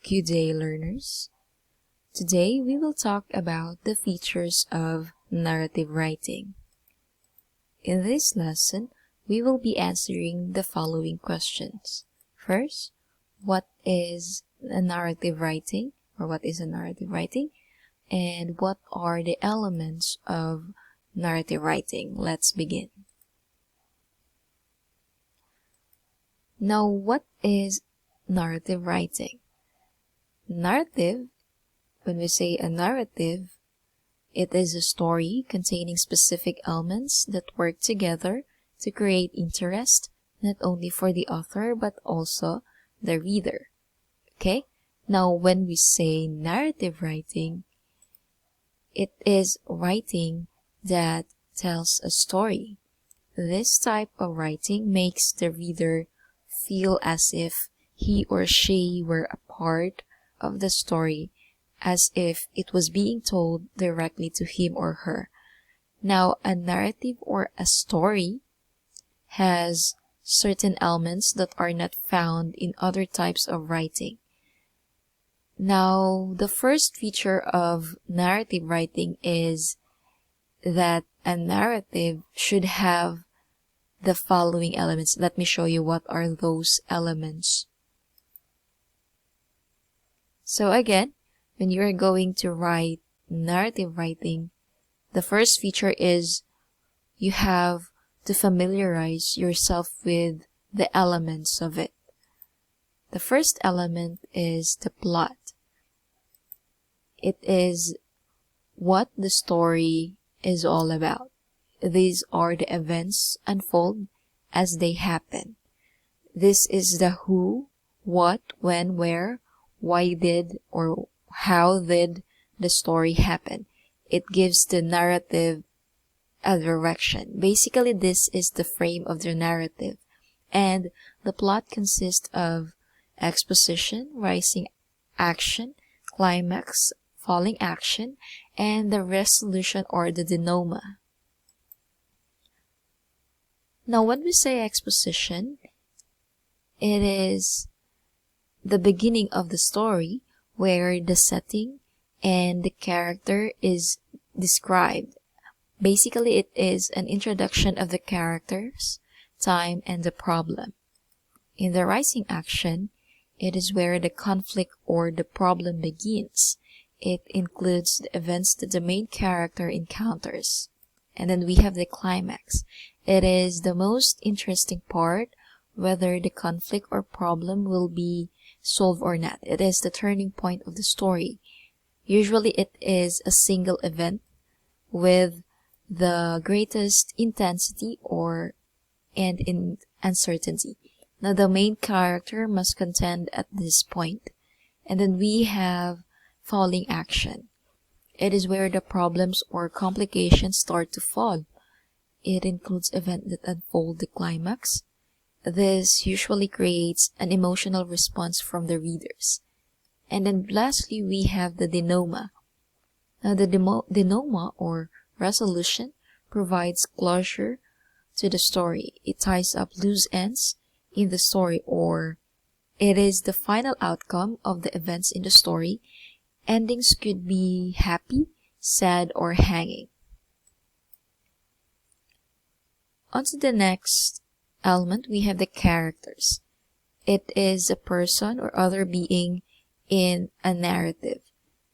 Good day, learners. Today we will talk about the features of narrative writing. In this lesson, we will be answering the following questions. First, what is a narrative writing, or what is a narrative writing? And what are the elements of narrative writing? Let's begin. Now, what is narrative writing? Narrative, when we say a narrative, it is a story containing specific elements that work together to create interest, not only for the author but also the reader. Okay? Now, when we say narrative writing, it is writing that tells a story. This type of writing makes the reader feel as if he or she were a part of the story, as if it was being told directly to him or her. Now, a narrative or a story has certain elements that are not found in other types of writing. Now, the first feature of narrative writing is that a narrative should have the following elements. Let me show you what are those elements. So again, when you are going to write narrative writing, the first feature is you have to familiarize yourself with the elements of it. The first element is the plot. It is what the story is all about. These are the events unfold as they happen. This is the who, what, when, where, why did, or how did the story happen. It gives the narrative a direction. Basically, this is the frame of the narrative. And the plot consists of exposition, rising action, climax, falling action, and the resolution or the denouement. Now, when we say exposition, it is the beginning of the story where the setting and the character is described. Basically, it is an introduction of the characters, time, and the problem. In the rising action, it is where the conflict or the problem begins. It includes the events that the main character encounters. And then we have the climax. It is the most interesting part, whether the conflict or problem will be solved or not. It is the turning point of the story. Usually it is a single event with the greatest intensity and in uncertainty. Now the main character must contend at this point. And then we have falling action. It is where the problems or complications start to fall. It includes events that unfold the climax. This usually creates an emotional response from the readers. And then lastly, we have the denouement. Now the denouement or resolution provides closure to the story. It ties up loose ends in the story, or it is the final outcome of the events in the story. Endings could be happy, sad, or hanging. On to the next element, we have the characters. It is a person or other being in a narrative.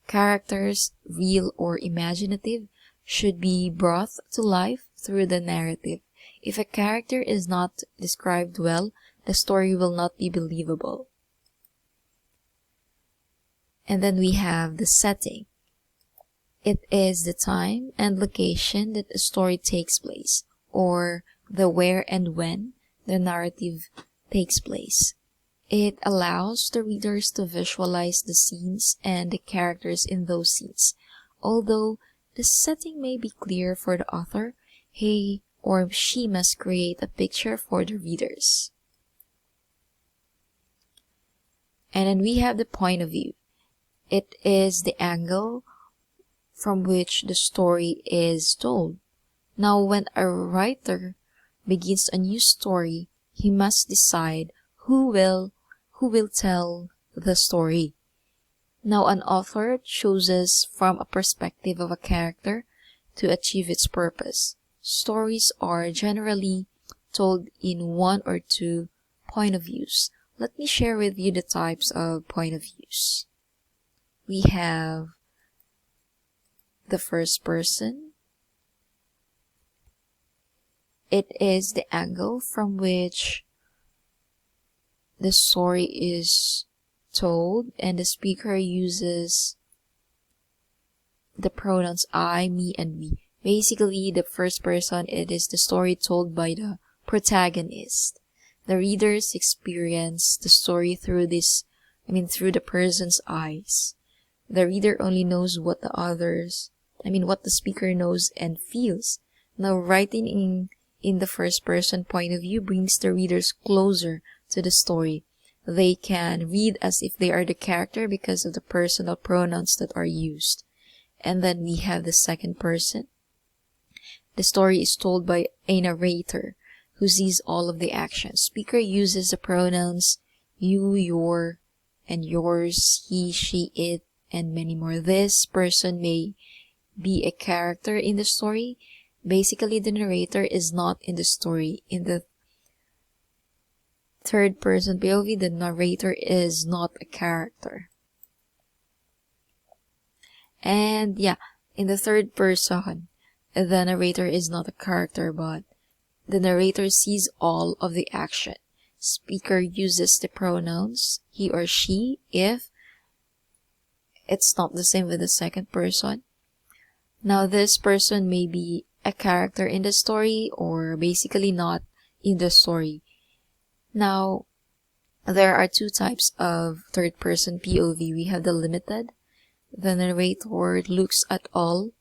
Characters, real or imaginative, should be brought to life through the narrative. If a character is not described well, the story will not be believable. And then we have the setting. It is the time and location that a story takes place, or the where and when the narrative takes place. It allows the readers to visualize the scenes and the characters in those scenes. Although the setting may be clear for the author, he or she must create a picture for the readers. And then we have the point of view. It is the angle from which the story is told. Now, when a writer begins a new story, he must decide who will tell the story. Now, an author chooses from a perspective of a character to achieve its purpose. Stories are generally told in one or two point of views. Let me share with you the types of point of views. We have the first person. It is the angle from which the story is told, and the speaker uses the pronouns I, me, and we. Basically, the first person, it is the story told by the protagonist. The readers experience the story through through the person's eyes. The reader only knows what what the speaker knows and feels. Now, writing in the first person point of view brings the readers closer to the story. They can read as if they are the character because of the personal pronouns that are used. And then we have the second person. The story is told by a narrator who sees all of the actions. Speaker uses the pronouns you, your, and yours, he, she, it, and many more. This person may be a character in the story. Basically, the narrator is not in the story. In the third person POV, the narrator is not a character. And in the third person, the narrator is not a character, but the narrator sees all of the action. Speaker uses the pronouns he or she if it's not the same with the second person. Now, this person may be a character in the story or basically not in the story. Now, there are two types of third person POV. We have the limited. The narrator looks at all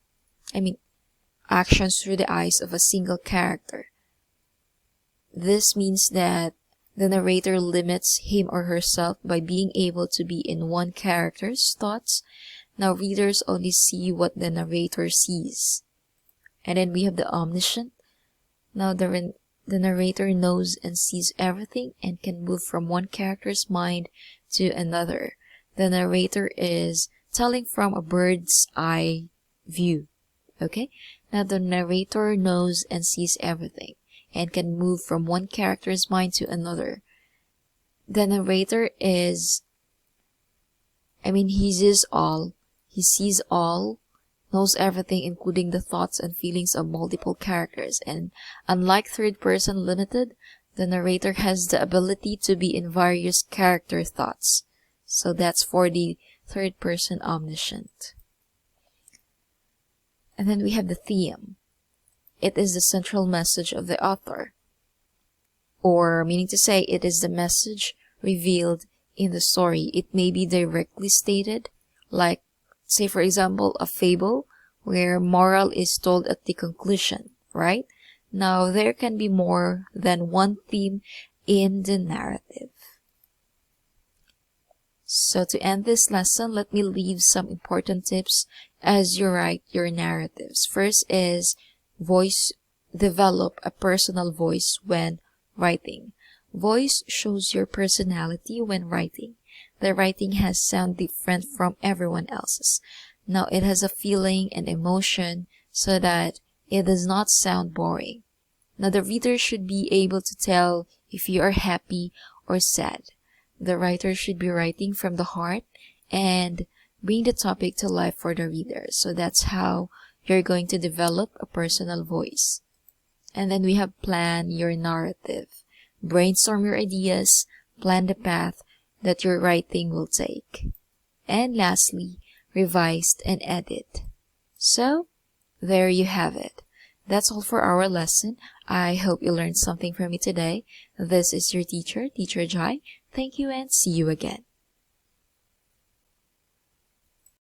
actions through the eyes of a single character. This means that the narrator limits him or herself by being able to be in one character's thoughts. Now, readers only see what the narrator sees. And then we have the omniscient. Now, the narrator knows and sees everything and can move from one character's mind to another. The narrator is telling from a bird's eye view. Okay? Now, the narrator knows and sees everything and can move from one character's mind to another. The narrator he sees all, knows everything, including the thoughts and feelings of multiple characters. And unlike third person limited, the narrator has the ability to be in various character thoughts. So that's for the third person omniscient. And then we have the theme. It is the central message of the author, or meaning to say, it is the message revealed in the story. It may be directly stated, like, say for example, a fable where moral is told at the conclusion, right? Now, there can be more than one theme in the narrative. So to end this lesson, let me leave some important tips as you write your narratives. First is develop a personal voice when writing. Voice shows your personality when writing. The writing has sound different from everyone else's. Now, it has a feeling and emotion so that it does not sound boring. Now, the reader should be able to tell if you are happy or sad. The writer should be writing from the heart and bring the topic to life for the reader. So that's how you're going to develop a personal voice. And then we have plan your narrative. Brainstorm your ideas, plan the path that your writing will take. And lastly, revise and edit. So, there you have it. That's all for our lesson. I hope you learned something from me today. This is your teacher, Teacher Jai. Thank you and see you again.